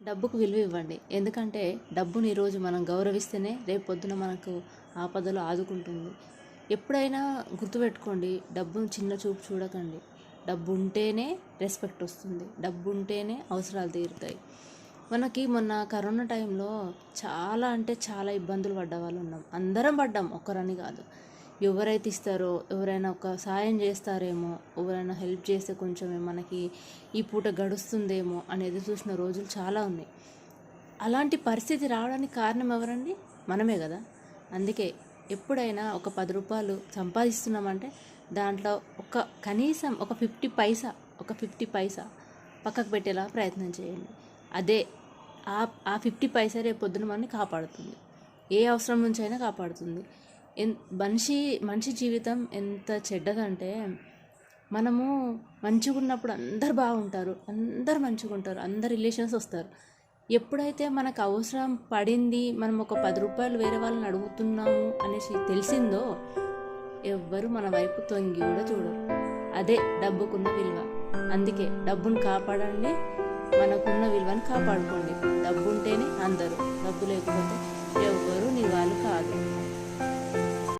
డబ్బుకు విలువ ఇవ్వండి. ఎందుకంటే డబ్బుని ఈరోజు మనం గౌరవిస్తేనే రేపు పొద్దున మనకు ఆపదలో ఆదుకుంటుంది. ఎప్పుడైనా గుర్తుపెట్టుకోండి, డబ్బును చిన్న చూపు చూడకండి. డబ్బు ఉంటేనే రెస్పెక్ట్ వస్తుంది, డబ్బు ఉంటేనే అవసరాలు తీరుతాయి. మనకి మొన్న కరోనా టైంలో చాలా అంటే చాలా ఇబ్బందులు పడ్డ వాళ్ళు ఉన్నాం. అందరం పడ్డాం, ఒక్కరని కాదు. ఎవరైతే ఇస్తారో, ఎవరైనా ఒక సాయం చేస్తారేమో, ఎవరైనా హెల్ప్ చేస్తే కొంచెం మనకి ఈ పూట గడుస్తుందేమో అనేది చూసిన రోజులు చాలా ఉన్నాయి. అలాంటి పరిస్థితి రావడానికి కారణం ఎవరండి? మనమే కదా. అందుకే ఎప్పుడైనా ఒక 10 రూపాయలు సంపాదిస్తున్నామంటే దాంట్లో కనీసం ఒక 50 పైసా పక్కకు పెట్టేలా ప్రయత్నం చేయండి. అదే ఆ 50 పైసా రేపు పొద్దున మనని కాపాడుతుంది, ఏ అవసరం నుంచి అయినా కాపాడుతుంది. మనిషి జీవితం ఎంత చెడ్డదంటే, మనము మంచిగా ఉన్నప్పుడు అందరు బాగుంటారు, అందరు మంచిగా ఉంటారు, అందరు రిలేషన్స్ వస్తారు. ఎప్పుడైతే మనకు అవసరం పడింది, మనం ఒక 10 రూపాయలు వేరే వాళ్ళని అడుగుతున్నాము అనేసి తెలిసిందో ఎవ్వరు మన వైపు తొంగి కూడా చూడరు. అదే డబ్బుకున్న విలువ. అందుకే డబ్బును కాపాడండి, మనకున్న విలువని కాపాడుకోండి. డబ్బు ఉంటేనే అందరూ, డబ్బు లేకపోతే ఎవ్వరూ నీ వాళ్ళు కాదు.